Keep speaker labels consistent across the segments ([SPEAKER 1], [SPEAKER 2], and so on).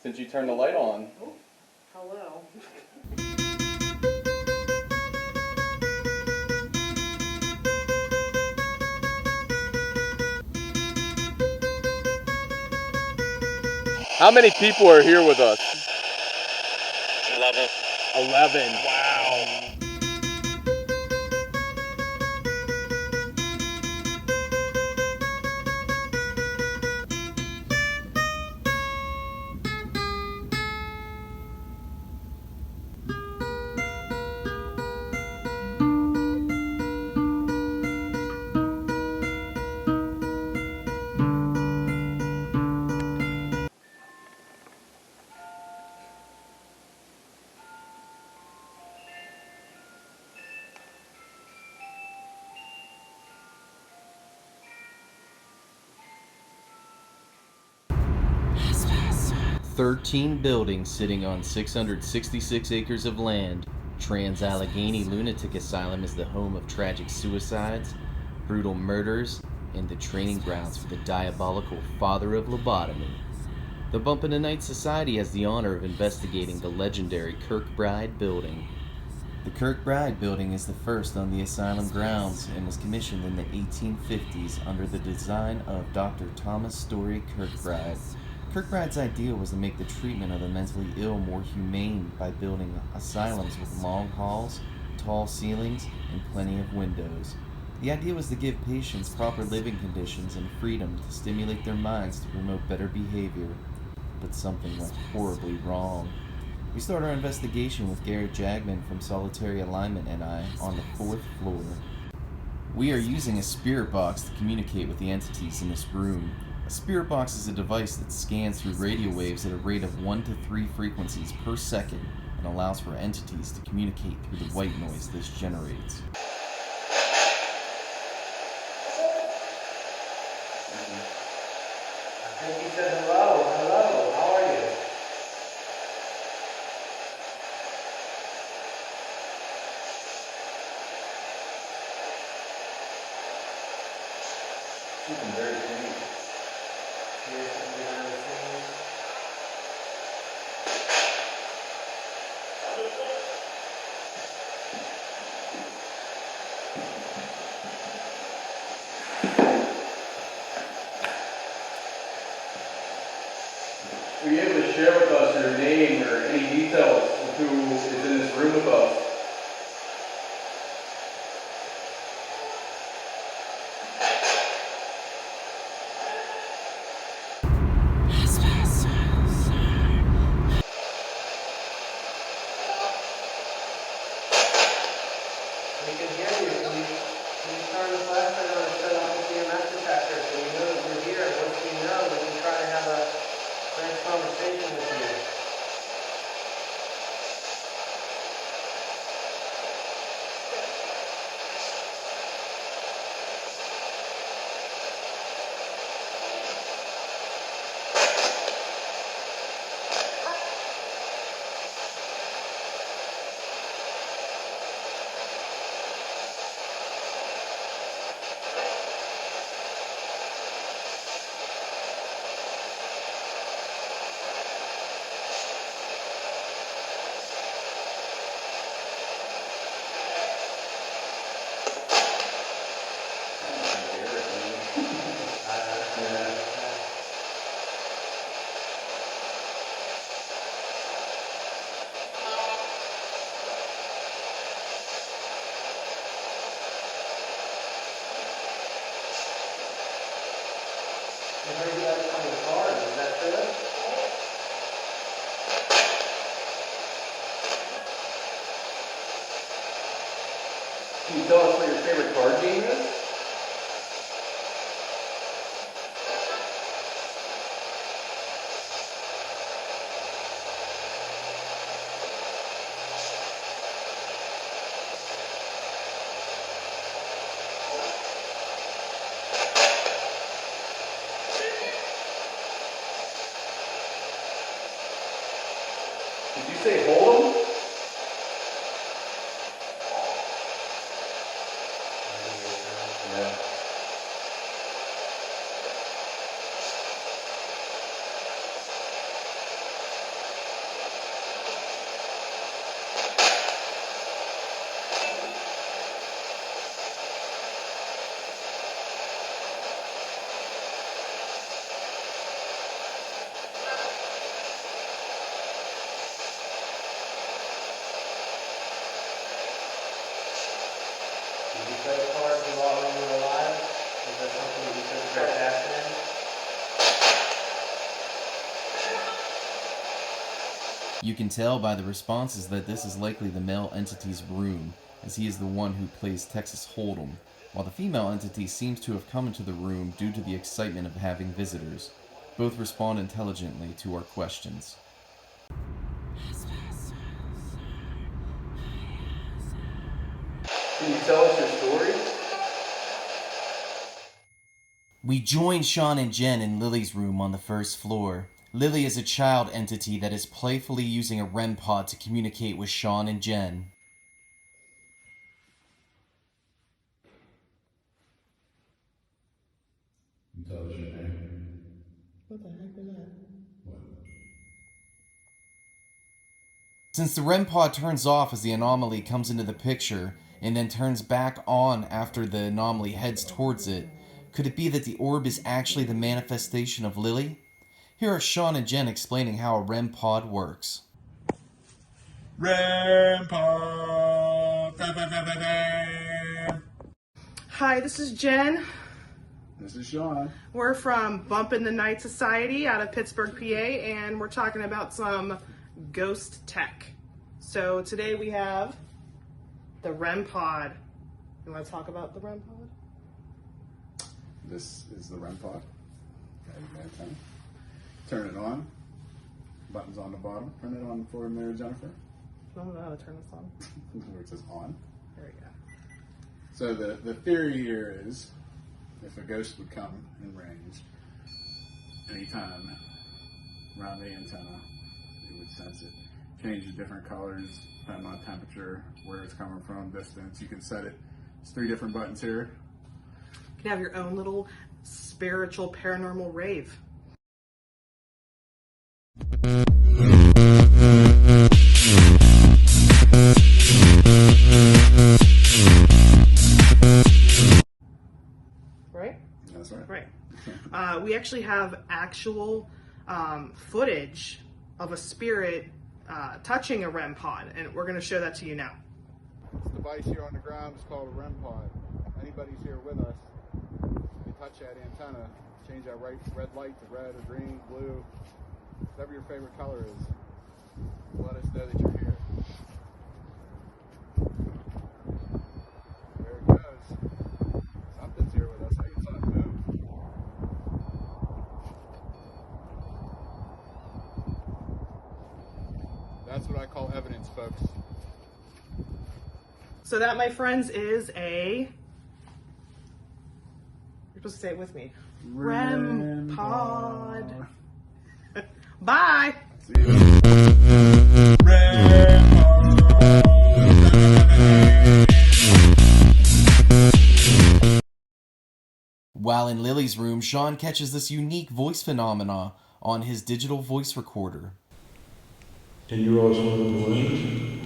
[SPEAKER 1] Since you turned the light on.
[SPEAKER 2] Oh, hello.
[SPEAKER 1] How many people are here with us?
[SPEAKER 3] 11.
[SPEAKER 1] 11. Wow.
[SPEAKER 4] "13 buildings sitting on 666 acres of land, Allegheny Lunatic Asylum is the home of tragic suicides, brutal murders, and the training grounds for the diabolical father of lobotomy. The Bump in the Night Society has the honor of investigating the legendary Kirkbride Building. The Kirkbride Building is the first on the asylum grounds and was commissioned in the 1850s under the design of Dr. Thomas Story Kirkbride. Kirkbride's idea was to make the treatment of the mentally ill more humane by building asylums with long halls, tall ceilings, and plenty of windows. The idea was to give patients proper living conditions and freedom to stimulate their minds to promote better behavior. But something went horribly wrong. We start our investigation with Garrett Jagman from Solitary Alignment and I on the 4th floor. We are using a spirit box to communicate with the entities in this room. A spirit box is a device that scans through radio waves at a rate of 1 to 3 frequencies per second and allows for entities to communicate through the white noise this generates.
[SPEAKER 2] I think he said hello, hello, how are you?
[SPEAKER 1] She's been very sweet.
[SPEAKER 2] Here's some behind the scenes.
[SPEAKER 1] Were you able to share with us your name or any details of who is in this room with us?
[SPEAKER 2] We can hear you. Can you turn the flashlight on and shut off the EMF detector so we know that we're here? Once we know, we can try to have a nice conversation with you. I heard you guys coming to cars, is that true?
[SPEAKER 1] Can you tell us what your favorite card game is? Did you say hold 'em? Yeah.
[SPEAKER 2] credit card while you were alive? Is that something that you took a transaction in?
[SPEAKER 4] You can tell by the responses that this is likely the male entity's room, as he is the one who plays Texas Hold'em, while the female entity seems to have come into the room due to the excitement of having visitors. Both respond intelligently to our questions.
[SPEAKER 1] Can you tell us your story?
[SPEAKER 4] We join Sean and Jen in Lily's room on the first floor. Lily is a child entity that is playfully using a REM pod to communicate with Sean and Jen.
[SPEAKER 5] Intelligent name.
[SPEAKER 2] What the heck was that?
[SPEAKER 5] What?
[SPEAKER 4] Since the REM pod turns off as the anomaly comes into the picture, and then turns back on after the anomaly heads towards it, could it be that the orb is actually the manifestation of Lily? Here are Sean and Jen explaining how a REM pod works.
[SPEAKER 5] REM pod.
[SPEAKER 6] Hi, this is Jen.
[SPEAKER 5] This is Sean.
[SPEAKER 6] We're from Bumpin' the Night Society out of Pittsburgh, PA, and we're talking about some ghost tech. So today we have the REM pod. You want to talk about the REM pod?
[SPEAKER 5] This is the REM pod. Turn it on. Buttons on the bottom. Turn it on for Mary Jennifer.
[SPEAKER 6] I don't know how to turn this on.
[SPEAKER 5] Where it says on.
[SPEAKER 6] There we go.
[SPEAKER 5] So the theory here is if a ghost would come in range anytime around the antenna, it would sense it. Changes different colors depending on temperature, where it's coming from, distance. You can set it. It's 3 different buttons here.
[SPEAKER 6] You can have your own little spiritual paranormal rave. Right?
[SPEAKER 5] That's right.
[SPEAKER 6] Right. We actually have actual footage of a spirit touching a REM pod, and we're going to show that to you now.
[SPEAKER 5] This device here on the ground is called a REM pod. Anybody's here with us, you touch that antenna, change that red light to red or green, blue, whatever your favorite color is. Let us know that you're here. There it goes. Something's here with us. Hey, it's on move. That's what I call evidence, folks.
[SPEAKER 6] So that, my friends, is a... You're supposed to say it with me. REM pod. Bye.
[SPEAKER 5] See you. REM
[SPEAKER 4] While in Lily's room, Sean catches this unique voice phenomena on his digital voice recorder.
[SPEAKER 5] Can you roll some of the balloons?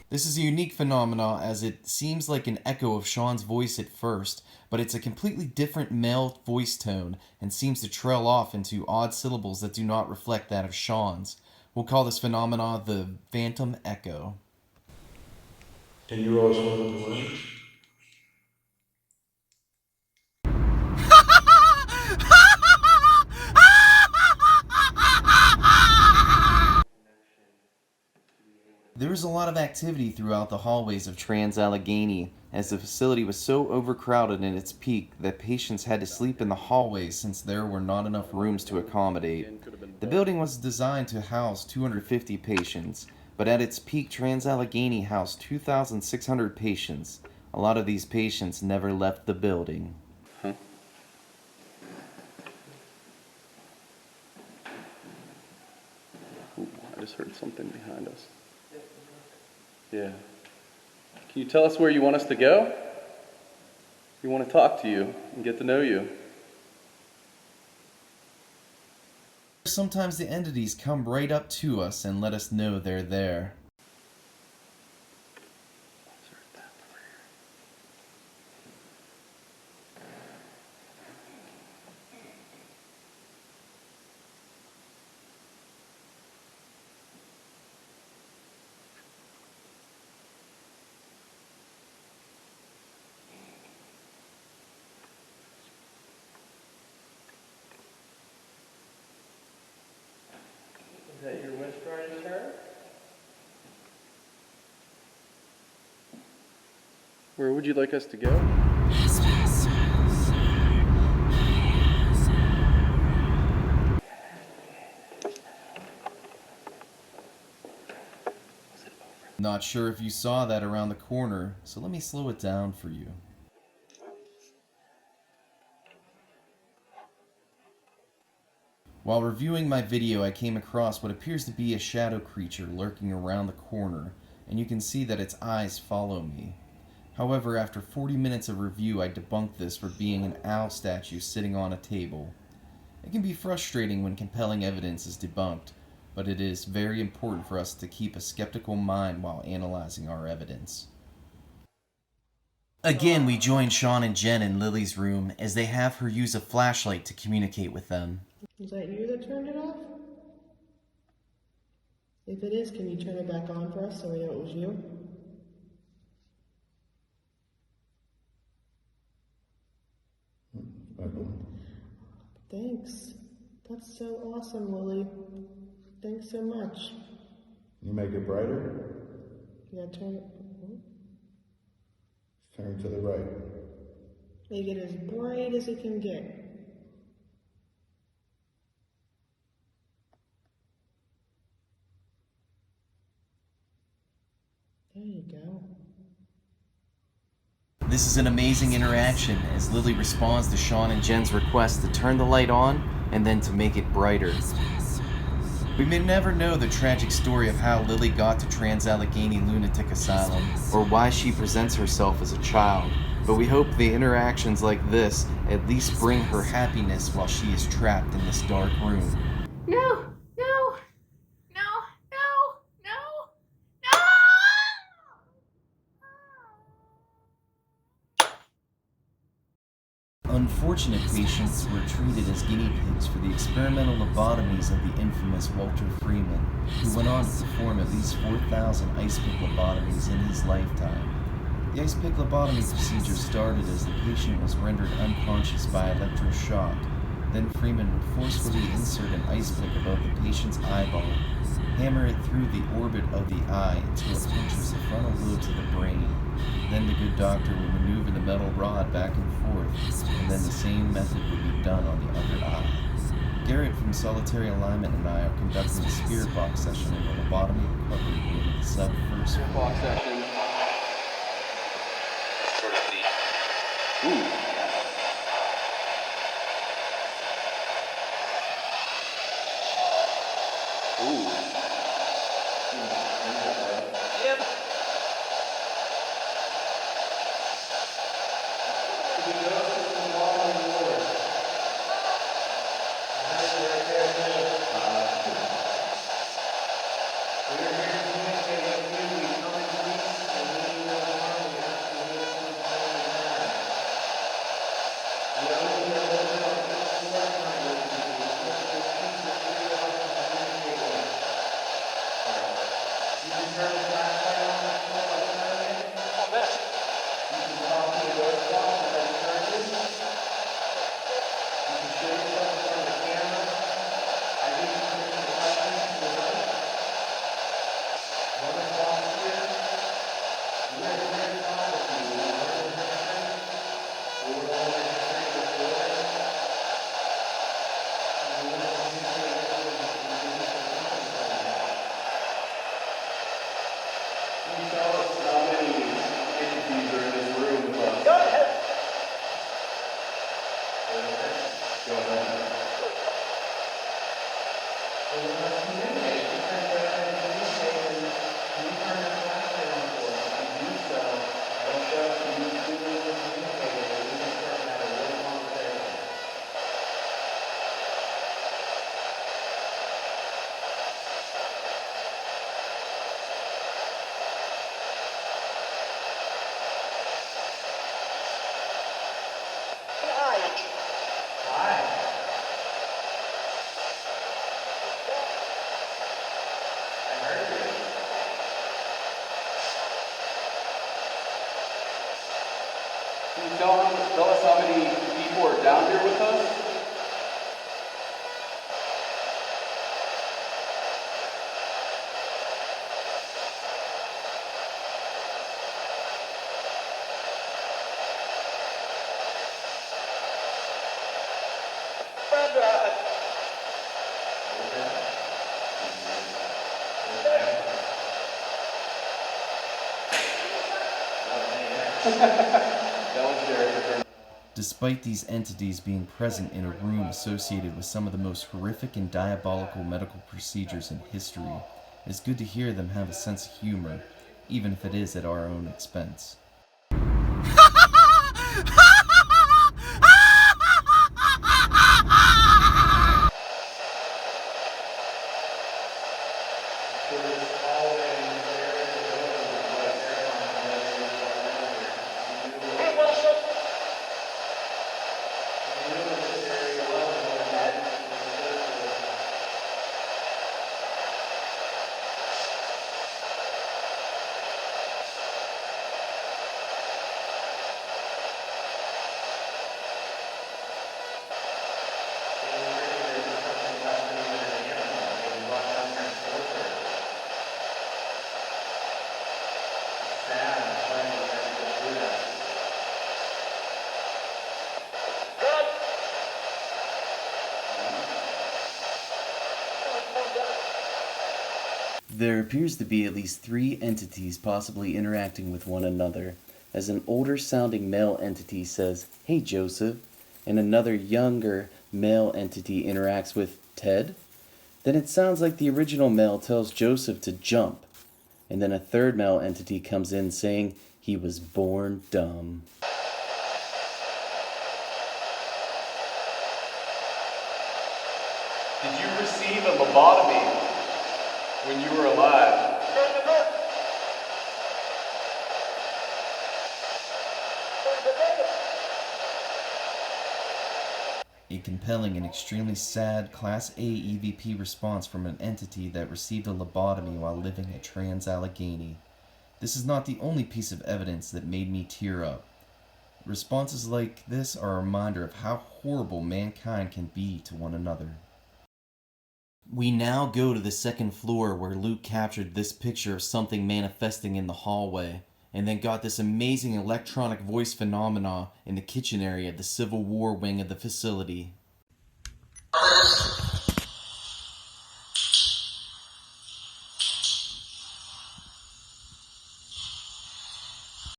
[SPEAKER 4] This is a unique phenomena as it seems like an echo of Sean's voice at first, but it's a completely different male voice tone and seems to trail off into odd syllables that do not reflect that of Sean's. We'll call this phenomena the phantom echo.
[SPEAKER 5] Can you roll some of the balloons?
[SPEAKER 4] There was a lot of activity throughout the hallways of Allegheny, as the facility was so overcrowded in its peak that patients had to sleep in the hallways since there were not enough rooms to accommodate. The building was designed to house 250 patients, but at its peak Allegheny housed 2,600 patients. A lot of these patients never left the building.
[SPEAKER 1] I just heard something behind us. Yeah. Can you tell us where you want us to go? We want to talk to you and get to know you.
[SPEAKER 4] Sometimes the entities come right up to us and let us know they're there.
[SPEAKER 1] Where would you like us to go?
[SPEAKER 4] Not sure if you saw that around the corner, so let me slow it down for you. While reviewing my video, I came across what appears to be a shadow creature lurking around the corner, and you can see that its eyes follow me. However, after 40 minutes of review, I debunked this for being an owl statue sitting on a table. It can be frustrating when compelling evidence is debunked, but it is very important for us to keep a skeptical mind while analyzing our evidence. Again, we join Sean and Jen in Lily's room as they have her use a flashlight to communicate with them.
[SPEAKER 6] Is that you that turned it off? If it is, can you turn it back on for us so we know it was you? Thanks. That's so awesome, Lily. Thanks so much.
[SPEAKER 7] You make it brighter?
[SPEAKER 6] Yeah, turn it.
[SPEAKER 7] Turn to the right.
[SPEAKER 6] Make it as bright as it can get. There you go.
[SPEAKER 4] This is an amazing interaction as Lily responds to Sean and Jen's request to turn the light on and then to make it brighter. We may never know the tragic story of how Lily got to Allegheny Lunatic Asylum or why she presents herself as a child, but we hope the interactions like this at least bring her happiness while she is trapped in this dark room.
[SPEAKER 8] No, no, no, no, no, no!
[SPEAKER 4] Unfortunate patients were treated as guinea pigs for the experimental lobotomies of the infamous Walter Freeman, who went on to perform at least 4,000 ice pick lobotomies in his lifetime. The ice pick lobotomy procedure started as the patient was rendered unconscious by electroshock. Then Freeman would forcefully insert an ice pick above the patient's eyeball, hammer it through the orbit of the eye until it punctures the frontal lobes of the brain. Then the good doctor would maneuver the metal rod back and forth, and then the same method would be done on the other eye. Garrett from Solitary Alignment and I are conducting a spirit box session in the lobotomy recovery room of the sub-first
[SPEAKER 1] Spirit box session. Ooh. Ooh.
[SPEAKER 2] Yep. If you go to the wall on the floor, that's right there, too. We are here to communicate with you. We come in peace, and we need no harm. We ask you to leave us alone. We only need a little bit of this floor time with you. Just this peace that you want to communicate with us. You can turn the flashlight on the floor like that. You can talk to the ghost box as I turn it. You can show yourself in front of the camera. I give you permission to touch me to the right. One o'clock here. We are here to talk with you. We are in person. We will always say the story. And we will communicate with you.
[SPEAKER 1] Can you tell us how many entities are in this room with us?
[SPEAKER 2] Go ahead.
[SPEAKER 1] Go ahead.
[SPEAKER 2] So we must communicate. We turn the communicate and you turn the flashlight on for us. If you do so, it'll show us that you truly will communicate and we can start to have a real conversation. Hi. I heard you.
[SPEAKER 1] Can you tell us how many people are down here with us? That one's Derek.
[SPEAKER 4] Despite these entities being present in a room associated with some of the most horrific and diabolical medical procedures in history, it's good to hear them have a sense of humor, even if it is at our own expense. There appears to be at least 3 entities possibly interacting with one another, as an older sounding male entity says, "Hey Joseph," and another younger male entity interacts with Ted. Then it sounds like the original male tells Joseph to jump, and then a third male entity comes in saying he was born dumb.
[SPEAKER 1] Did you receive a lobotomy when you were alive?
[SPEAKER 4] A compelling and extremely sad Class A EVP response from an entity that received a lobotomy while living at Allegheny. This is not the only piece of evidence that made me tear up. Responses like this are a reminder of how horrible mankind can be to one another. We now go to the second floor where Luke captured this picture of something manifesting in the hallway, and then got this amazing electronic voice phenomena in the kitchen area of the Civil War wing of the facility.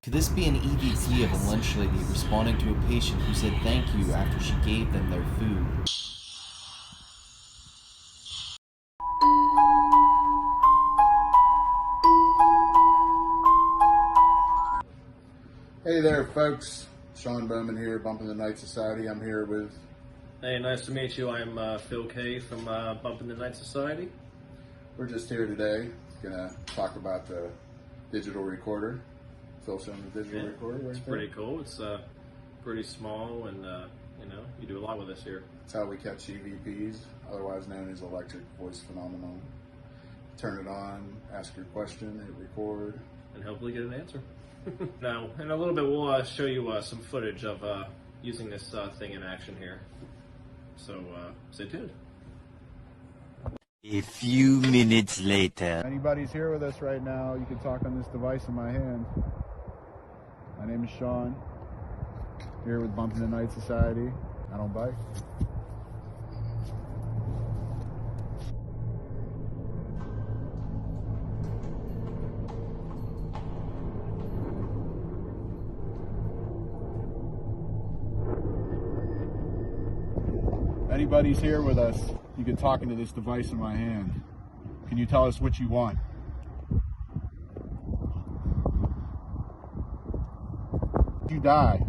[SPEAKER 4] Could this be an EVP of a lunch lady responding to a patient who said thank you after she gave them their food?
[SPEAKER 5] Hey there, folks. Sean Bowman here, Bumping the Night Society. I'm here with...
[SPEAKER 2] Hey, nice to meet you. I'm Phil Kay from Bumping the Night Society.
[SPEAKER 5] We're just here today, gonna talk about the digital recorder. Phil showing the digital recorder. Right
[SPEAKER 2] It's
[SPEAKER 5] there.
[SPEAKER 2] pretty cool. It's pretty small, and you do a lot with this here.
[SPEAKER 5] That's how we catch EVPs, otherwise known as electric voice phenomenon. Turn it on, ask your question, hit record.
[SPEAKER 2] And hopefully get an answer. Now, in a little bit, we'll show you some footage of using this thing in action here. So, stay tuned.
[SPEAKER 9] A few minutes later.
[SPEAKER 7] If anybody's here with us right now, you can talk on this device in my hand. My name is Sean. Here with Bumping the Night Society. I don't bite. If anybody's here with us, you can talk into this device in my hand. Can you tell us what you want? You die.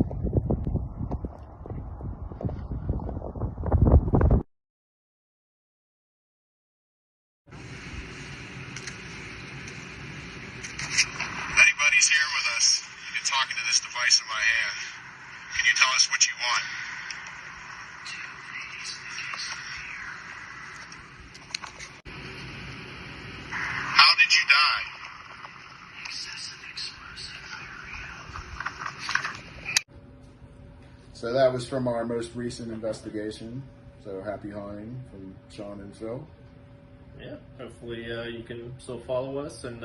[SPEAKER 5] Anybody's here with us, you can talk into this device in my hand. Can you tell us what you want? How did you die? So that was from our most recent investigation. So happy hunting from Sean and Phil.
[SPEAKER 2] Yeah, hopefully you can still follow us, and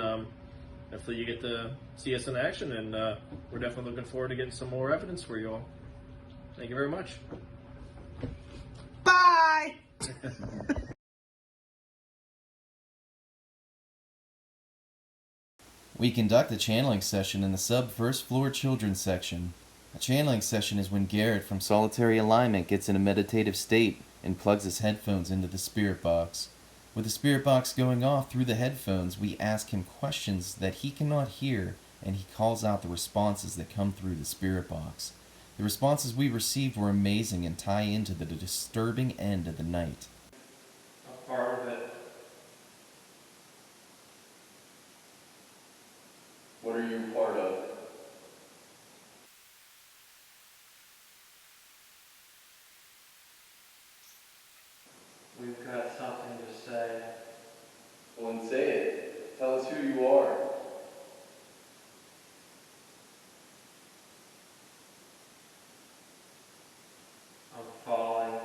[SPEAKER 2] hopefully you get to see us in action, and we're definitely looking forward to getting some more evidence for you all. Thank you very much.
[SPEAKER 6] Bye!
[SPEAKER 4] We conduct a channeling session in the sub-first floor children's section. A channeling session is when Garrett from Solitary Alignment gets in a meditative state and plugs his headphones into the spirit box. With the spirit box going off through the headphones, we ask him questions that he cannot hear, and he calls out the responses that come through the spirit box. The responses we received were amazing and tie into the disturbing end of the night.
[SPEAKER 2] A part of it.
[SPEAKER 1] What are you a part of?
[SPEAKER 2] We've got something to say.
[SPEAKER 1] Well, then say it. Tell us who you are.
[SPEAKER 2] I'm falling.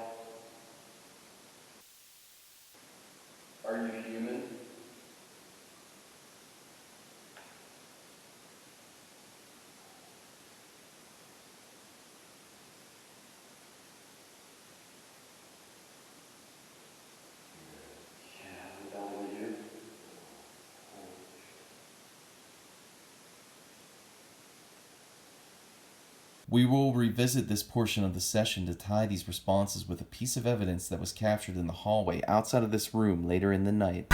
[SPEAKER 1] Are you human? Yeah, I'm down with you.
[SPEAKER 4] We will revisit this portion of the session to tie these responses with a piece of evidence that was captured in the hallway outside of this room later in the night.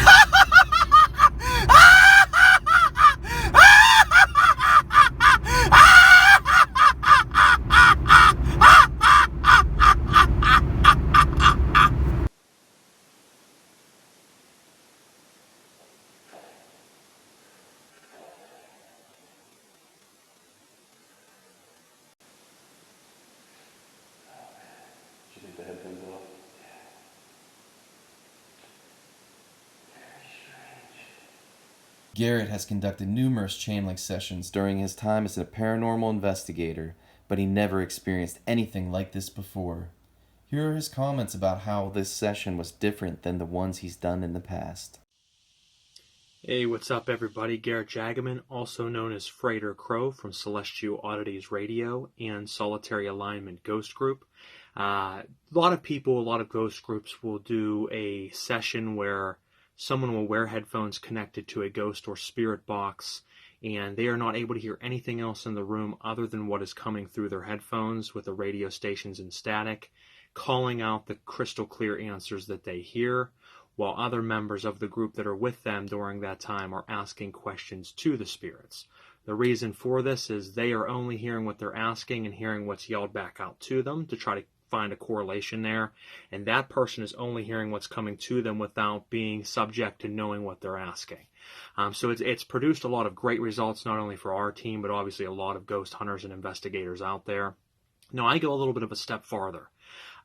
[SPEAKER 1] Should take the headphones off.
[SPEAKER 4] Garrett has conducted numerous channeling sessions during his time as a paranormal investigator, but he never experienced anything like this before. Here are his comments about how this session was different than the ones he's done in the past.
[SPEAKER 10] Hey, what's up everybody? Garrett Jagaman, also known as Freighter Crow from Celestial Oddities Radio and Solitary Alignment Ghost Group. A lot of people, a lot of ghost groups will do a session where someone will wear headphones connected to a ghost or spirit box, and they are not able to hear anything else in the room other than what is coming through their headphones with the radio stations in static, calling out the crystal clear answers that they hear, while other members of the group that are with them during that time are asking questions to the spirits. The reason for this is they are only hearing what they're asking and hearing what's yelled back out to them to try to find a correlation there, and that person is only hearing what's coming to them without being subject to knowing what they're asking. So it's produced a lot of great results, not only for our team, but obviously a lot of ghost hunters and investigators out there. Now, I go a little bit of a step farther.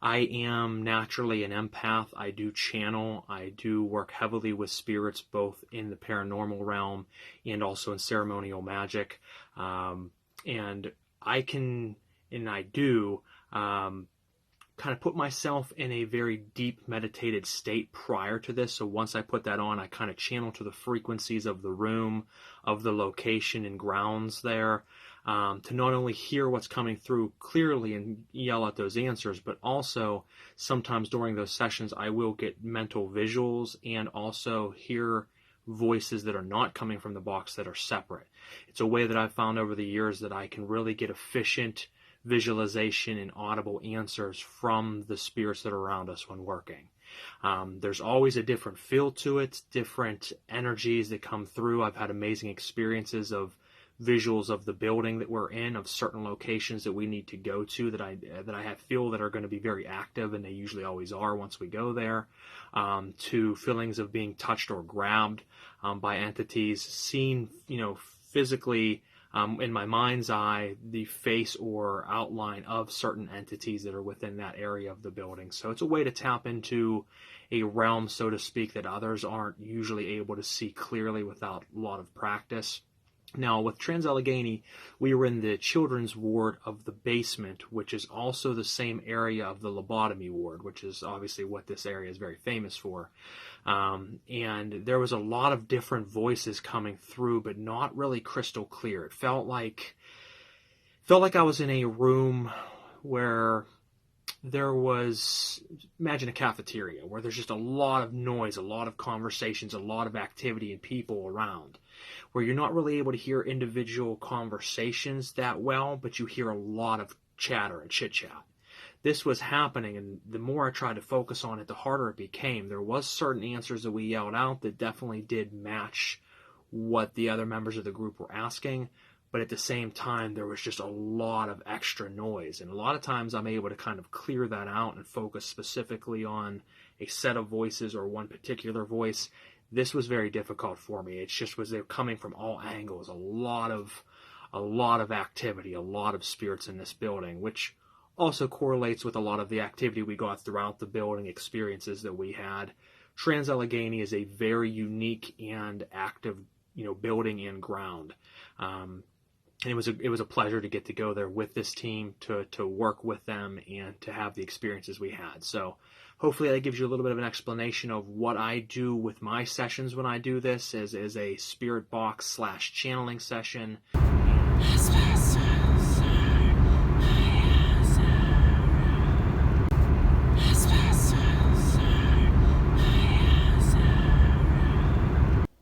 [SPEAKER 10] I am naturally an empath. I do channel. I do work heavily with spirits, both in the paranormal realm and also in ceremonial magic. And I can, and I do, kind of put myself in a very deep meditated state prior to this. So once I put that on, I kind of channel to the frequencies of the room, of the location and grounds there, to not only hear what's coming through clearly and yell out those answers, but also sometimes during those sessions I will get mental visuals and also hear voices that are not coming from the box that are separate. It's a way that I've found over the years that I can really get efficient visualization and audible answers from the spirits that are around us when working. There's always a different feel to it, different energies that come through. I've had amazing experiences of visuals of the building that we're in, of certain locations that we need to go to that I feel that are going to be very active, and they usually always are once we go there, to feelings of being touched or grabbed by entities, seen, physically in my mind's eye, the face or outline of certain entities that are within that area of the building. So it's a way to tap into a realm, so to speak, that others aren't usually able to see clearly without a lot of practice. Now, with Allegheny, we were in the children's ward of the basement, which is also the same area of the lobotomy ward, which is obviously what this area is very famous for. And there was a lot of different voices coming through, but not really crystal clear. It felt like I was in a room where there was, imagine a cafeteria where there's just a lot of noise, a lot of conversations, a lot of activity and people around, where you're not really able to hear individual conversations that well, but you hear a lot of chatter and chit chat. This was happening, and the more I tried to focus on it, the harder it became. There was certain answers that we yelled out that definitely did match what the other members of the group were asking, but at the same time, there was just a lot of extra noise. And a lot of times I'm able to kind of clear that out and focus specifically on a set of voices or one particular voice. This was very difficult for me. It's just they're coming from all angles, a lot of activity, a lot of spirits in this building, which also correlates with a lot of the activity we got throughout the building, experiences that we had. Trans-Allegheny is a very unique and active, building and ground. And it was a pleasure to get to go there with this team, to work with them, and to have the experiences we had. So hopefully that gives you a little bit of an explanation of what I do with my sessions when I do this as a spirit box / channeling session.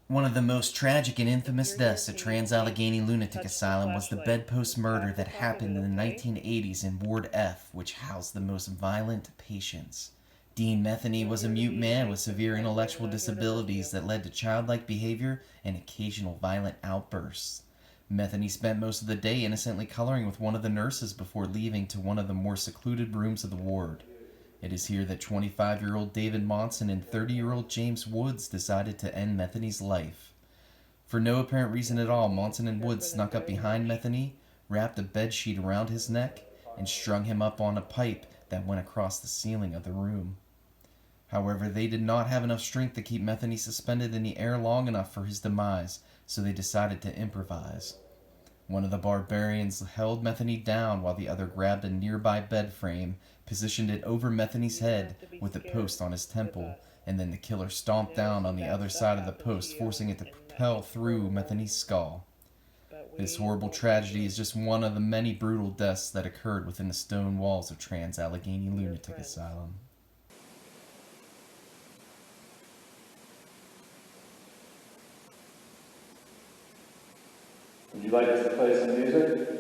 [SPEAKER 4] One of the most tragic and infamous deaths at Trans-Allegheny Lunatic Asylum was the Bedpost Murder that happened in the 1980s in Ward F, which housed the most violent patients. Dean Metheny was a mute man with severe intellectual disabilities that led to childlike behavior and occasional violent outbursts. Metheny spent most of the day innocently coloring with one of the nurses before leaving to one of the more secluded rooms of the ward. It is here that 25-year-old David Monson and 30-year-old James Woods decided to end Metheny's life. For no apparent reason at all, Monson and Woods snuck up behind Metheny, wrapped a bedsheet around his neck, and strung him up on a pipe that went across the ceiling of the room. However, they did not have enough strength to keep Metheny suspended in the air long enough for his demise, so they decided to improvise. One of the barbarians held Metheny down while the other grabbed a nearby bed frame, positioned it over Metheny's head with a post on his temple, and then the killer stomped down on the other side of the post, forcing it to propel through Metheny's skull. This horrible tragedy is just one of the many brutal deaths that occurred within the stone walls of Trans-Allegheny Lunatic Asylum.
[SPEAKER 1] Would you like us to play some music?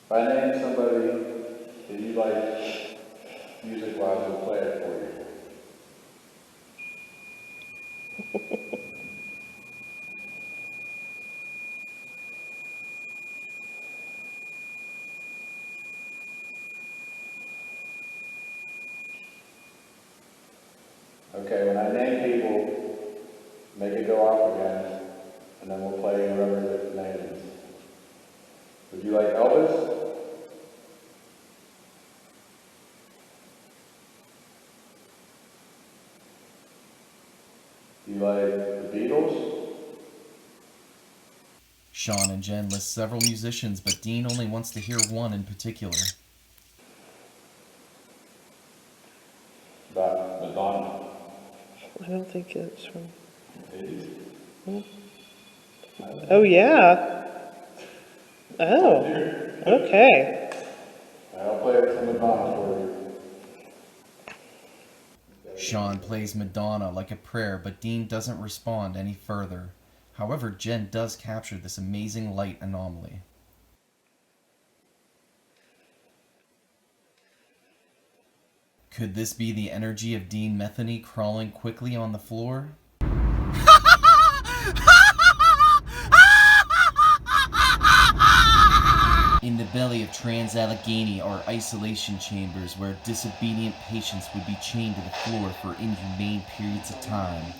[SPEAKER 1] If I name somebody that you like music-wise, we'll play it for you. Okay, when I name people, make it go off again, and then we'll play whoever the name is. Would you like Elvis? Do you like the Beatles?
[SPEAKER 4] Sean and Jen list several musicians, but Dean only wants to hear one in particular.
[SPEAKER 1] About Madonna.
[SPEAKER 6] I don't think it's from...
[SPEAKER 1] It is.
[SPEAKER 6] Oh, yeah. Oh, okay.
[SPEAKER 1] I'll play some Madonna for you.
[SPEAKER 4] Sean plays Madonna like a prayer, but Dean doesn't respond any further. However, Jen does capture this amazing light anomaly. Could this be the energy of Dean Metheny crawling quickly on the floor? In the belly of Trans-Allegheny are isolation chambers where disobedient patients would be chained to the floor for inhumane periods of time.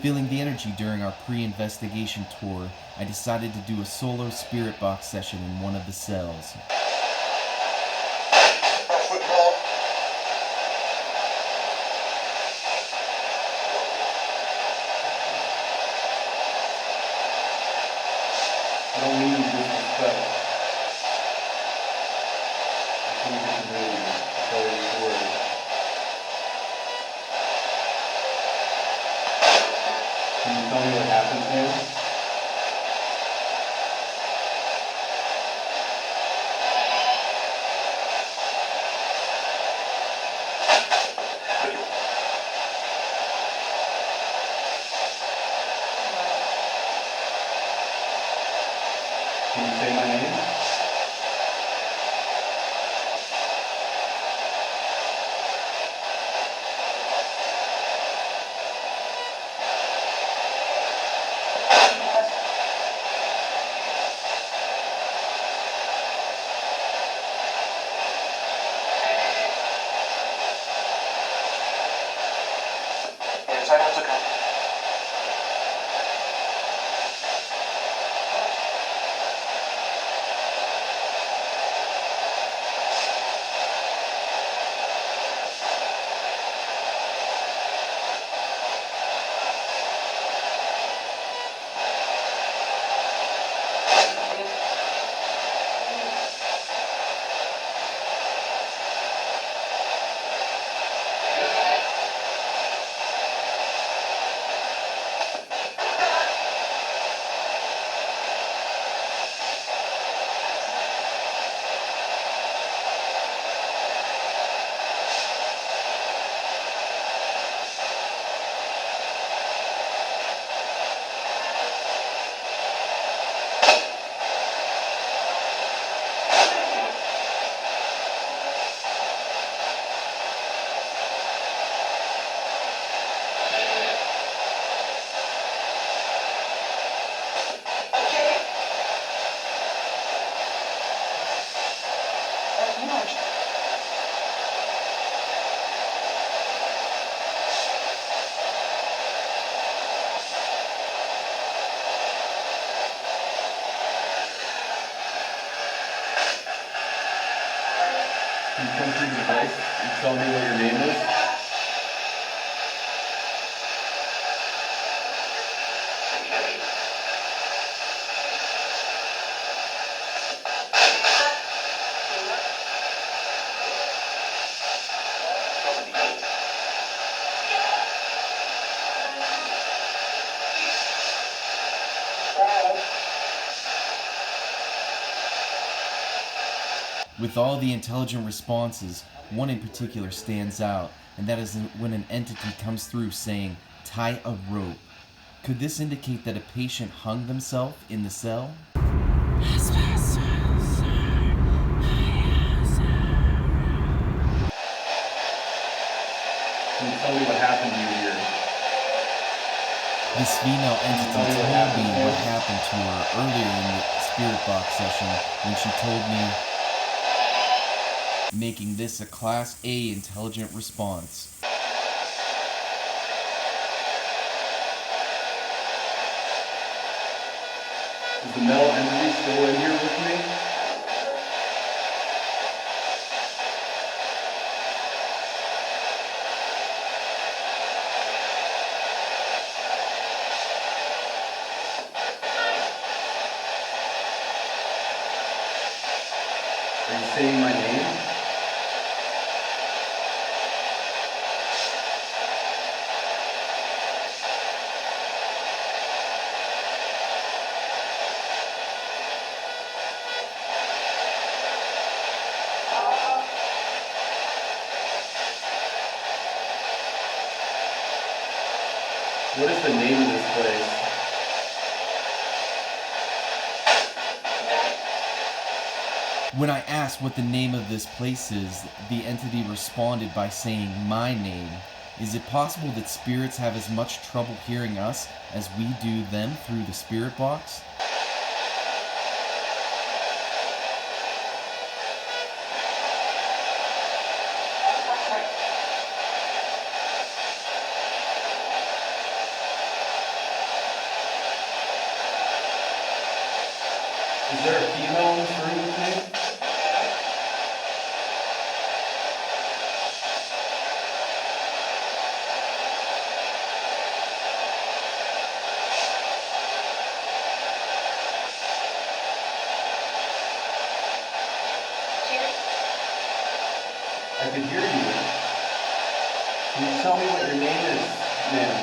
[SPEAKER 4] Feeling the energy during our pre-investigation tour, I decided to do a solo spirit box session in one of the cells.
[SPEAKER 1] I don't mean to disrespect. I think it's really very important. tell me what happens, man? Can you say my name?
[SPEAKER 3] You're entitled to come.
[SPEAKER 1] Can you come through the device and tell me what your name is?
[SPEAKER 4] With all the intelligent responses, one in particular stands out, and that is when an entity comes through saying, "Tie a rope." Could this indicate that a patient hung themselves in the cell?
[SPEAKER 1] Can you tell me what happened to you here?
[SPEAKER 4] This female entity told me what happened to her earlier in the spirit box session when she told me, making this a Class A intelligent response.
[SPEAKER 1] Is the metal entity still in here with me? Are you saying my name? What is the name of this place?
[SPEAKER 4] When I asked what the name of this place is, the entity responded by saying my name. Is it possible that spirits have as much trouble hearing us as we do them through the spirit box?
[SPEAKER 1] Is there a female in this room with me? I can hear you. Can you tell me what your name is, ma'am?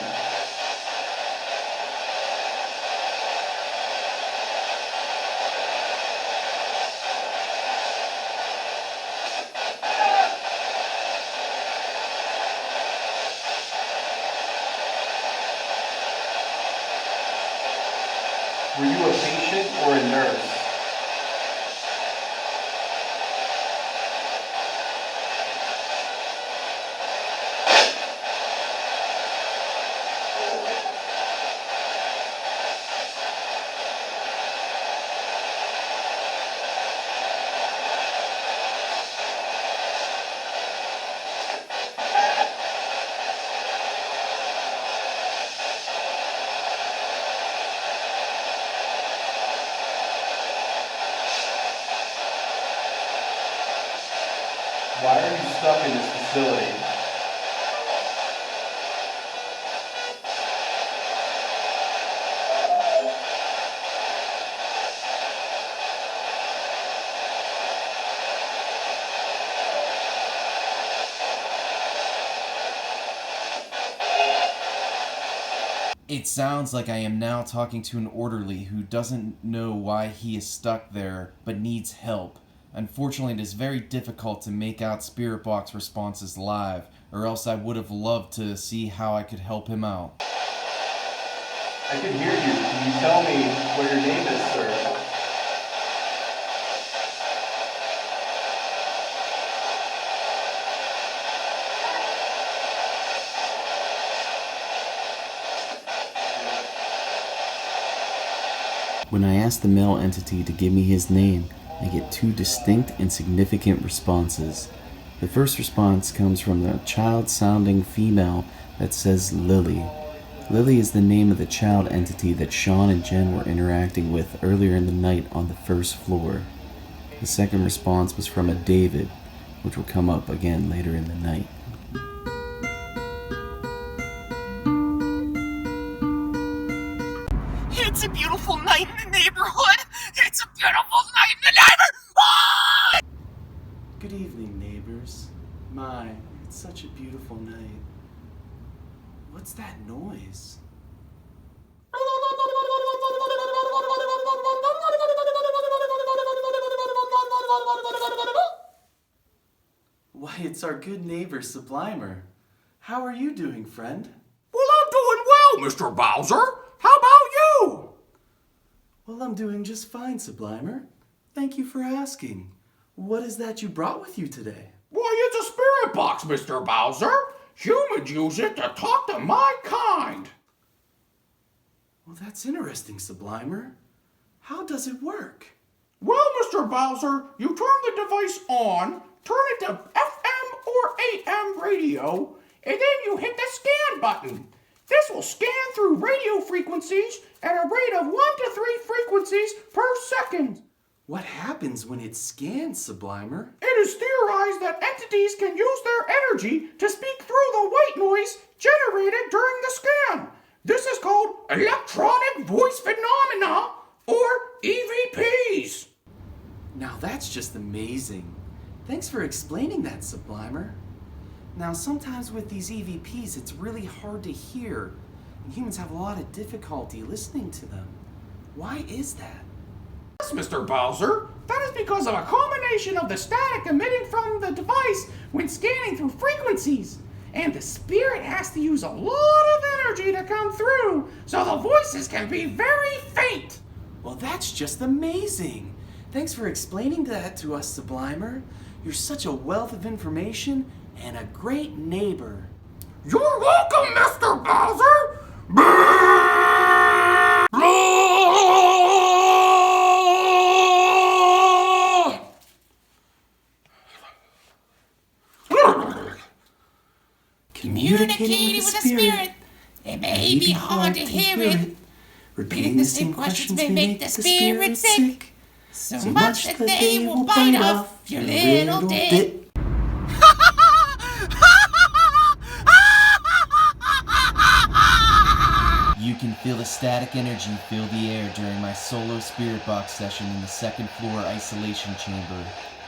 [SPEAKER 1] Were you a patient or a nurse? Why are you stuck in this facility?
[SPEAKER 4] It sounds like I am now talking to an orderly who doesn't know why he is stuck there, but needs help. Unfortunately, it is very difficult to make out spirit box responses live, or else I would have loved to see how I could help him out.
[SPEAKER 1] I can hear you. Can you tell me what your name is, sir?
[SPEAKER 4] When I ask the male entity to give me his name, I get two distinct and significant responses. The first response comes from the child-sounding female that says Lily. Lily is the name of the child entity that Sean and Jen were interacting with earlier in the night on the first floor. The second response was from a David, which will come up again later in the night.
[SPEAKER 9] It's a beautiful night in the neighborhood. It's a beautiful night in the neighborhood.
[SPEAKER 4] Good evening, neighbors. My, it's such a beautiful night. What's that noise? Why, it's our good neighbor, Sublimer. How are you doing, friend?
[SPEAKER 9] Well, I'm doing well, Mr. Bowser. How about you?
[SPEAKER 4] Well, I'm doing just fine, Sublimer. Thank you for asking. What is that you brought with you today?
[SPEAKER 9] Why, it's a spirit box, Mr. Bowser. Humans use it to talk to my kind.
[SPEAKER 4] Well, that's interesting, Sublimer. How does it work?
[SPEAKER 9] Well, Mr. Bowser, you turn the device on, turn it to FM or AM radio, and then you hit the scan button. This will scan through radio frequencies at a rate of 1 to 3 frequencies per second.
[SPEAKER 4] What happens when it scans, Sublimer?
[SPEAKER 9] It is theorized that entities can use their energy to speak through the white noise generated during the scan. This is called electronic voice phenomena, or EVPs.
[SPEAKER 4] Now that's just amazing. Thanks for explaining that, Sublimer. Now, sometimes with these EVPs, it's really hard to hear, and humans have a lot of difficulty listening to them. Why is that?
[SPEAKER 9] Yes, Mr. Bowser, that is because of a combination of the static emitting from the device when scanning through frequencies, and the spirit has to use a lot of energy to come through, so the voices can be very faint.
[SPEAKER 4] Well, that's just amazing. Thanks for explaining that to us, Sublimer. You're such a wealth of information and a great neighbor.
[SPEAKER 9] You're welcome, Mr. Bowser!
[SPEAKER 4] Communicating with the spirit. It may be hard to hear it. Repeating the same questions may make the spirit sick. So much that they will bite off your little dick. You can feel the static energy fill the air during my solo spirit box session in the second floor isolation chamber.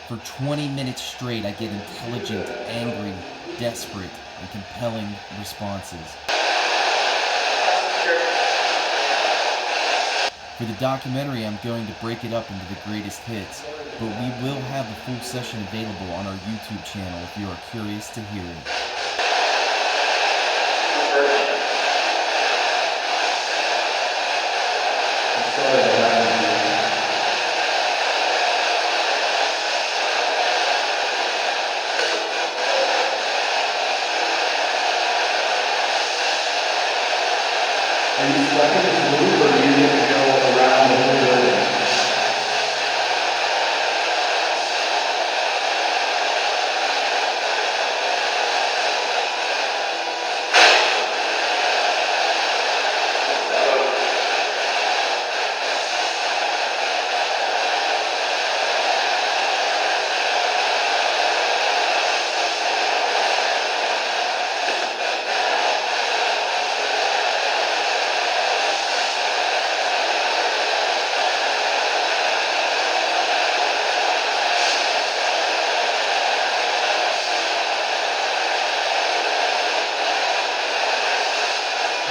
[SPEAKER 4] For 20 minutes straight, I get intelligent, angry, desperate, and compelling responses. For the documentary, I'm going to break it up into the greatest hits, but we will have the full session available on our YouTube channel if you are curious to hear it.
[SPEAKER 1] I'm sorry. Are you stuck in this loop or do you need to go around the whole building?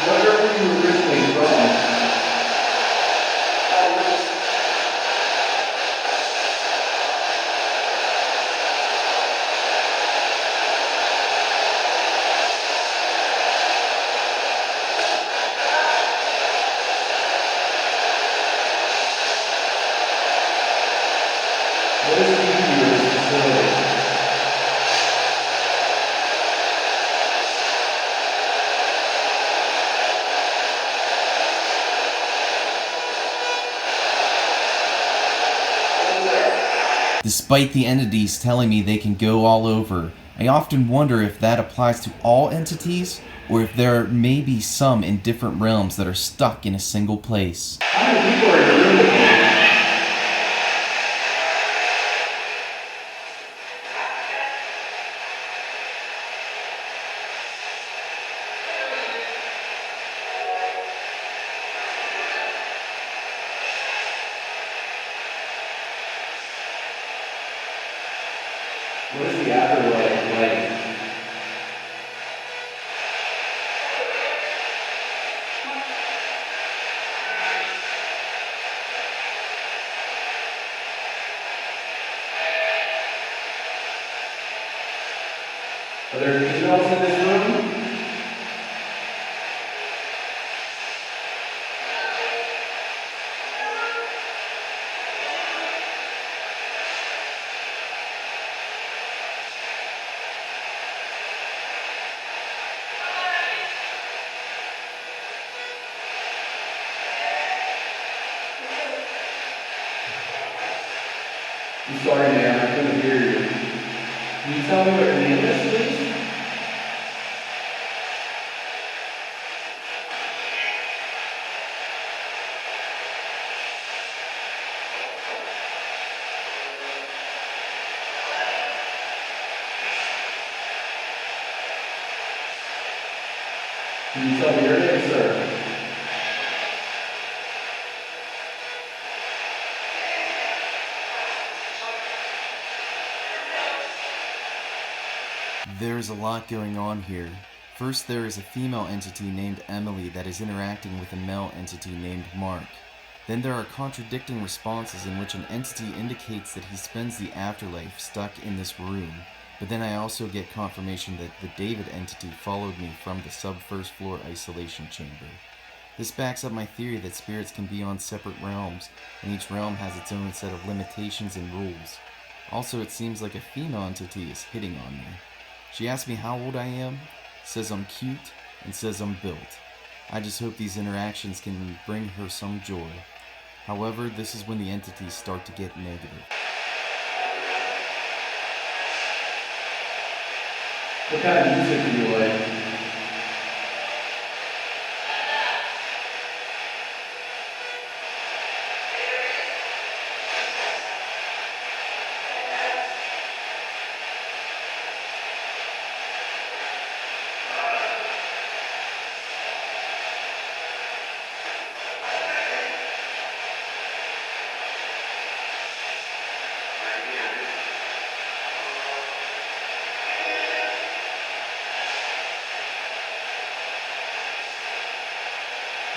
[SPEAKER 1] Where were you originally from? What is keeping you in this facility?
[SPEAKER 4] Despite the entities telling me they can go all over, I often wonder if that applies to all entities, or if there may be some in different realms that are stuck in a single place.
[SPEAKER 1] How many people are in the room with you? What is the afterlife like? Are there females in this room? I'm sorry, ma'am, I couldn't hear you. Can you tell me what your name is, please? Can you tell me your name, sir?
[SPEAKER 4] There's a lot going on here. First, there is a female entity named Emily that is interacting with a male entity named Mark. Then there are contradicting responses in which an entity indicates that he spends the afterlife stuck in this room, but then I also get confirmation that the David entity followed me from the sub-first floor isolation chamber. This backs up my theory that spirits can be on separate realms, and each realm has its own set of limitations and rules. Also, it seems like a female entity is hitting on me. She asks me how old I am, says I'm cute, and says I'm built. I just hope these interactions can bring her some joy. However, this is when the entities start to get negative.
[SPEAKER 1] What kind of music do you like?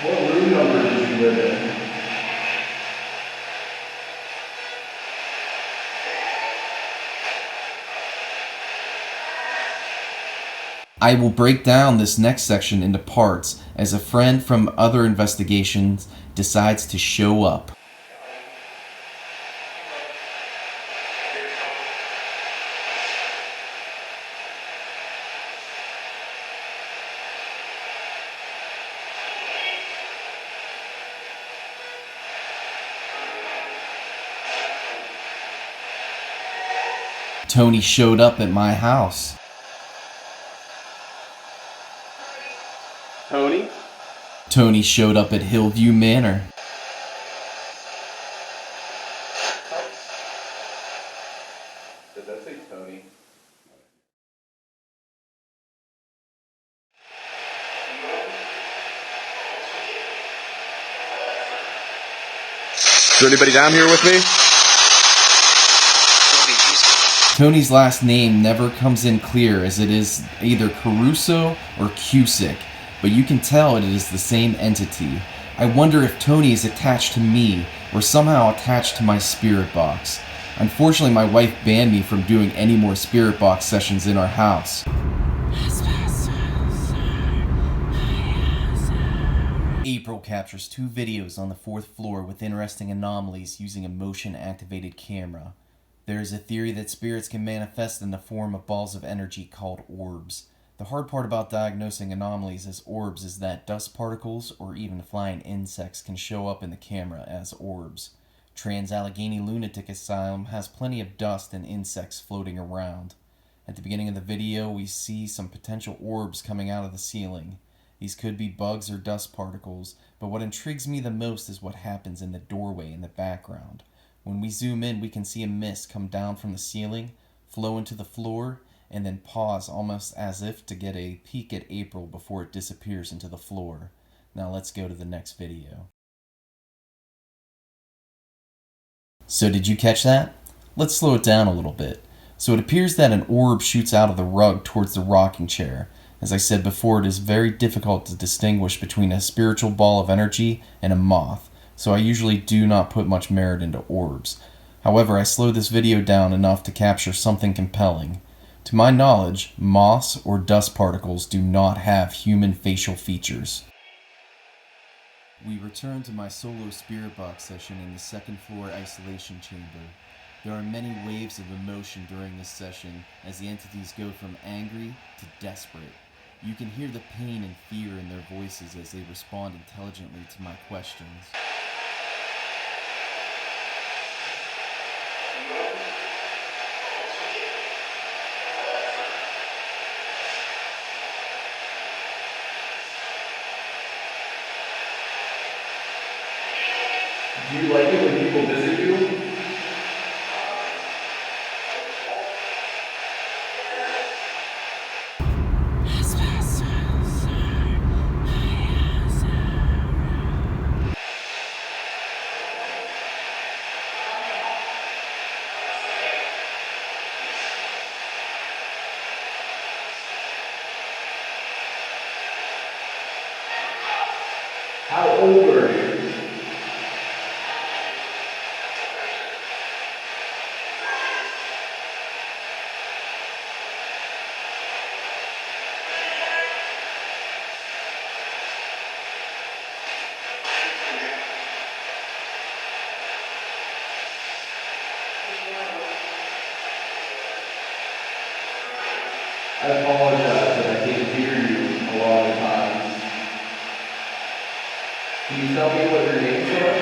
[SPEAKER 1] What room number did you live in?
[SPEAKER 4] I will break down this next section into parts as a friend from other investigations decides to show up. Tony showed up at my house.
[SPEAKER 1] Tony?
[SPEAKER 4] Tony showed up at Hillview Manor.
[SPEAKER 1] Did that say Tony? Is there anybody down here with me?
[SPEAKER 4] Tony's last name never comes in clear, as it is either Caruso or Cusick, but you can tell it is the same entity. I wonder if Tony is attached to me, or somehow attached to my spirit box. Unfortunately, my wife banned me from doing any more spirit box sessions in our house. April captures 2 videos on the 4th floor with interesting anomalies using a motion-activated camera. There is a theory that spirits can manifest in the form of balls of energy called orbs. The hard part about diagnosing anomalies as orbs is that dust particles or even flying insects can show up in the camera as orbs. Allegheny Lunatic Asylum has plenty of dust and insects floating around. At the beginning of the video, we see some potential orbs coming out of the ceiling. These could be bugs or dust particles, but what intrigues me the most is what happens in the doorway in the background. When we zoom in, we can see a mist come down from the ceiling, flow into the floor, and then pause almost as if to get a peek at April before it disappears into the floor. Now let's go to the next video. So did you catch that? Let's slow it down a little bit. So it appears that an orb shoots out of the rug towards the rocking chair. As I said before, it is very difficult to distinguish between a spiritual ball of energy and a moth, so I usually do not put much merit into orbs. However, I slowed this video down enough to capture something compelling. To my knowledge, moths or dust particles do not have human facial features. We return to my solo spirit box session in the 2nd floor isolation chamber. There are many waves of emotion during this session as the entities go from angry to desperate. You can hear the pain and fear in their voices as they respond intelligently to my questions.
[SPEAKER 1] Do you like it when people visit you? How old are you? I apologize that I can't hear you a lot of times. Can you tell me what your names are?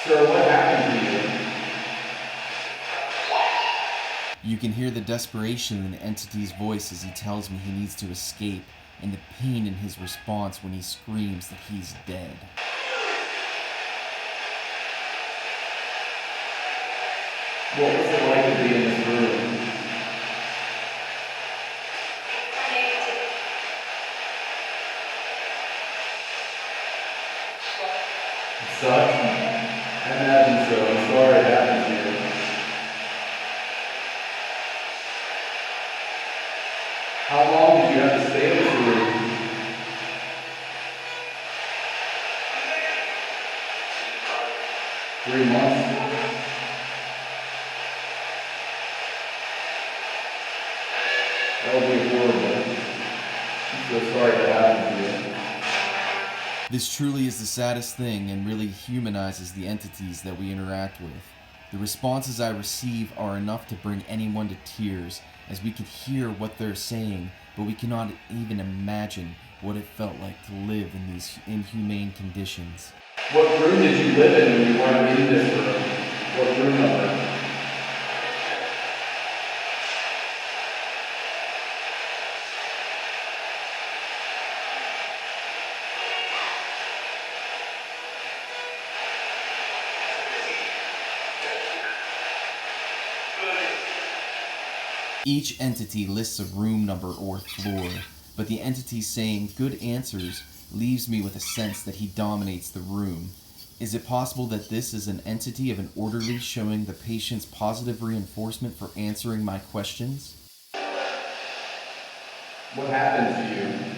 [SPEAKER 1] Sir, what happened to you?
[SPEAKER 4] You can hear the desperation in the entity's voice as he tells me he needs to escape, and the pain in his response when he screams that he's dead.
[SPEAKER 1] What was it like to be in this room? It sucked? I imagine so. I'm sorry it happened to you. How long did you have to stay in this room? Three months? That would be horrible. I'm so sorry that happened to you.
[SPEAKER 4] This truly is the saddest thing and really humanizes the entities that we interact with. The responses I receive are enough to bring anyone to tears, as we could hear what they're saying, but we cannot even imagine what it felt like to live in these inhumane conditions.
[SPEAKER 1] What room did you live in when you weren't in this room? What room number?
[SPEAKER 4] Each entity lists a room number or floor, but the entity saying good answers leaves me with a sense that he dominates the room. Is it possible that this is an entity of an orderly showing the patient's positive reinforcement for answering my questions?
[SPEAKER 1] What happened to you?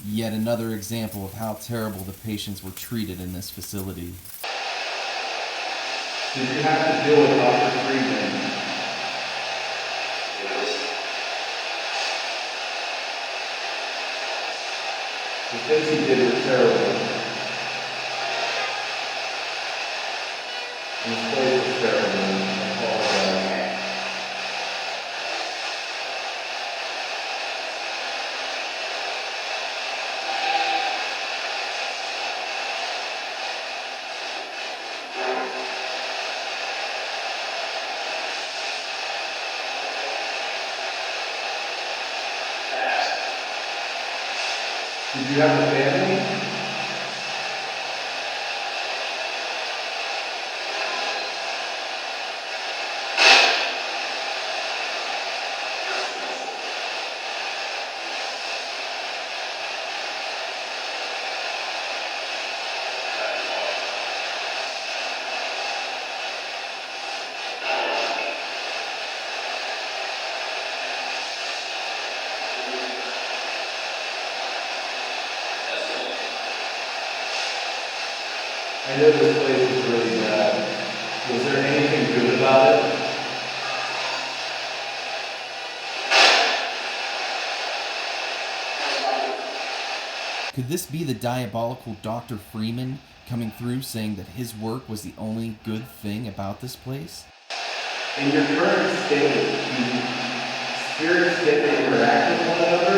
[SPEAKER 4] Yet another example of how terrible the patients were treated in this facility.
[SPEAKER 1] Did you have to deal with Dr. Friedman? The things he did were terrible. This place was terrible. I apologize. Did you have a family? I know this place is really bad. Was there anything good about it?
[SPEAKER 4] Could this be the diabolical Dr. Freeman coming through saying that his work was the only good thing about this place?
[SPEAKER 1] In your current state, do spirits get to interact with one another?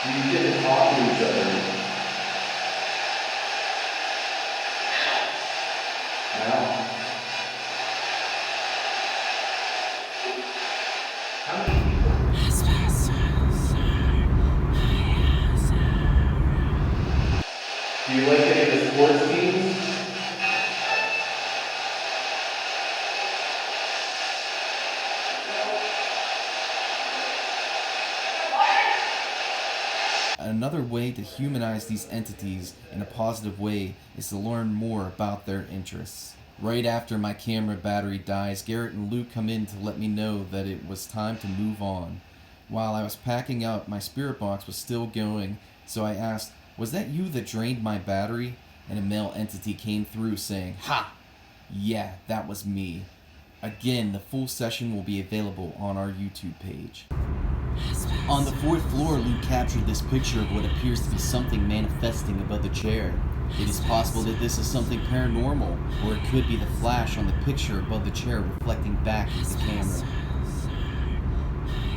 [SPEAKER 1] Do you get to talk to each other? No. How many people? Do you like any of the sports teams?
[SPEAKER 4] Another way to humanize these entities in a positive way is to learn more about their interests. Right after my camera battery dies, Garrett and Luke come in to let me know that it was time to move on. While I was packing up, my spirit box was still going, so I asked, "Was that you that drained my battery?" And a male entity came through saying, "Ha! Yeah, that was me." Again, the full session will be available on our YouTube page. On the 4th floor, Luke captured this picture of what appears to be something manifesting above the chair. It is possible that this is something paranormal, or it could be the flash on the picture above the chair reflecting back into the camera.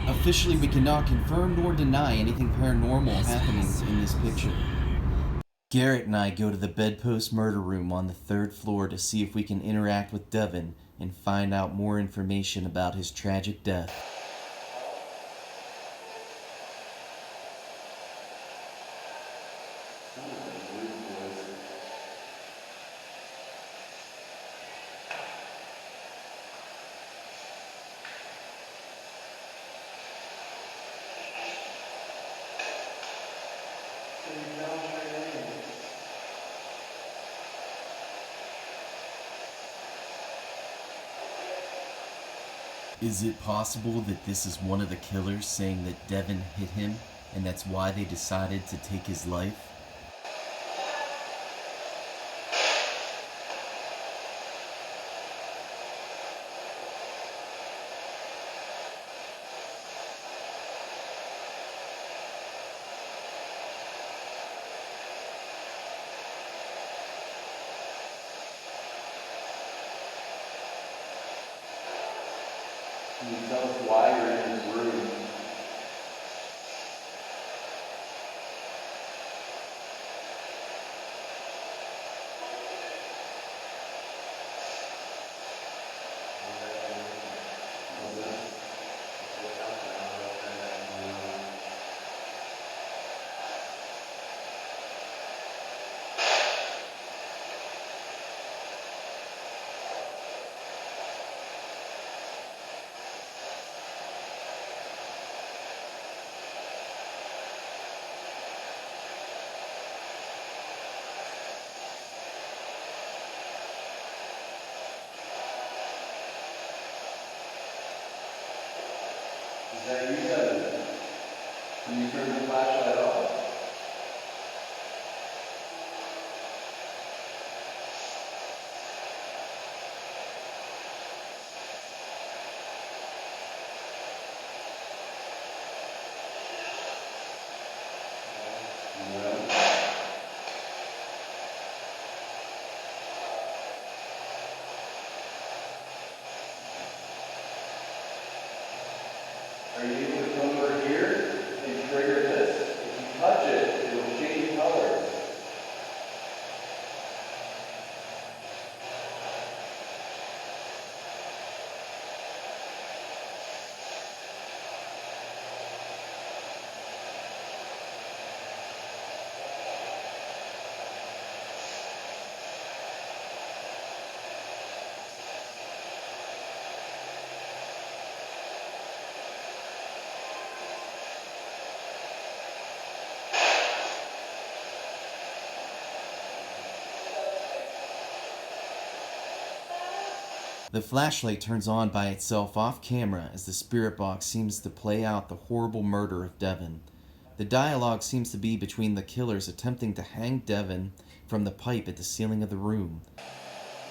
[SPEAKER 4] Officially, we cannot confirm nor deny anything paranormal happening in this picture. Garrett and I go to the Bedpost Murder room on the 3rd floor to see if we can interact with Devin and find out more information about his tragic death. Is it possible that this is one of the killers saying that Devin hit him, and that's why they decided to take his life?
[SPEAKER 1] Can you tell us why you're in this room? Is that you, Devin? Can you turn the flashlight off? No. Are you able to come over here and trigger this? If you touch it, it'll change colors.
[SPEAKER 4] The flashlight turns on by itself off camera as the spirit box seems to play out the horrible murder of Devin. The dialogue seems to be between the killers attempting to hang Devin from the pipe at the ceiling of the room.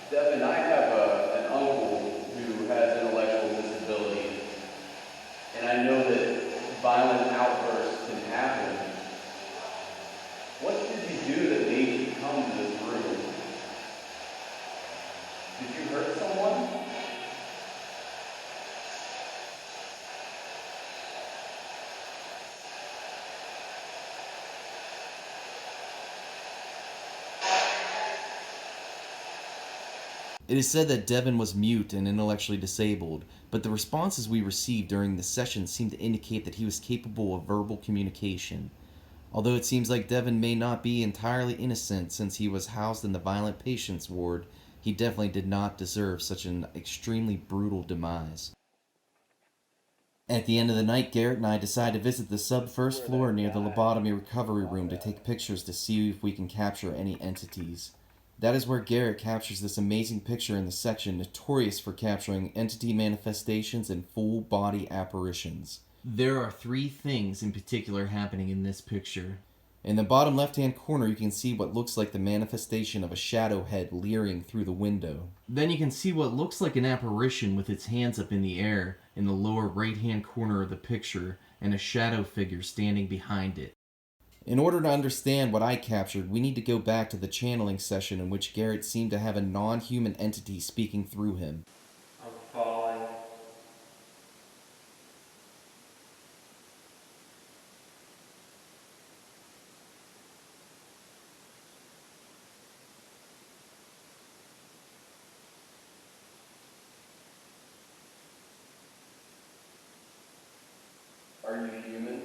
[SPEAKER 1] Devin, I have an uncle who has intellectual disabilities, and I know that violent outbursts can happen. What did you do that made you come to this room? Did you hurt someone?
[SPEAKER 4] It is said that Devin was mute and intellectually disabled, but the responses we received during the session seemed to indicate that he was capable of verbal communication. Although it seems like Devin may not be entirely innocent since he was housed in the violent patients ward, he definitely did not deserve such an extremely brutal demise. At the end of the night, Garrett and I decide to visit the sub-first floor near the lobotomy recovery room to take pictures to see if we can capture any entities. That is where Garrett captures this amazing picture in the section notorious for capturing entity manifestations and full-body apparitions. There are 3 things in particular happening in this picture. In the bottom left-hand corner, you can see what looks like the manifestation of a shadow head leering through the window. Then you can see what looks like an apparition with its hands up in the air in the lower right-hand corner of the picture, and a shadow figure standing behind it. In order to understand what I captured, we need to go back to the channeling session in which Garrett seemed to have a non-human entity speaking through him.
[SPEAKER 2] I'm falling.
[SPEAKER 1] Are you human?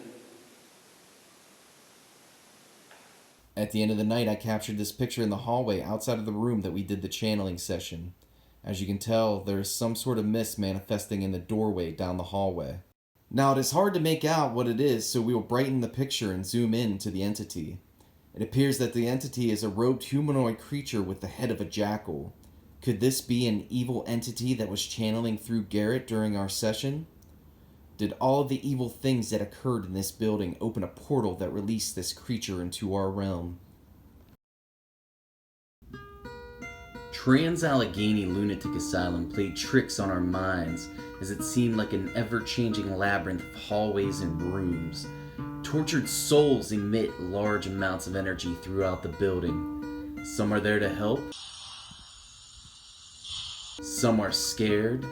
[SPEAKER 4] At the end of the night, I captured this picture in the hallway outside of the room that we did the channeling session. As you can tell, there is some sort of mist manifesting in the doorway down the hallway. Now, it is hard to make out what it is, so we will brighten the picture and zoom in to the entity. It appears that the entity is a robed humanoid creature with the head of a jackal. Could this be an evil entity that was channeling through Garrett during our session? Did all of the evil things that occurred in this building open a portal that released this creature into our realm? Allegheny Lunatic Asylum played tricks on our minds as it seemed like an ever-changing labyrinth of hallways and rooms. Tortured souls emit large amounts of energy throughout the building. Some are there to help. Some are scared.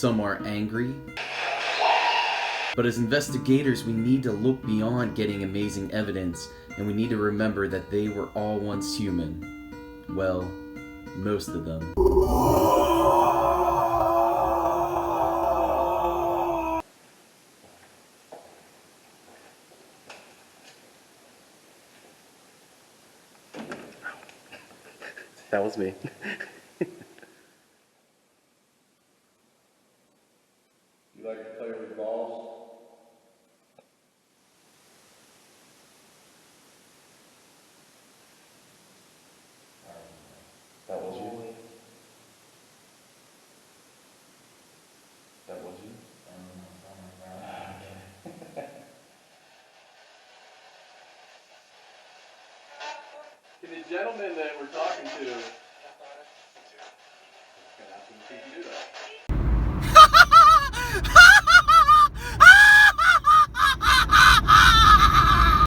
[SPEAKER 4] Some are angry. But as investigators, we need to look beyond getting amazing evidence, and we need to remember that they were all once human. Well, most of them.
[SPEAKER 1] That was me. You like to play with balls? That was you? That was you? The gentleman that we're talking to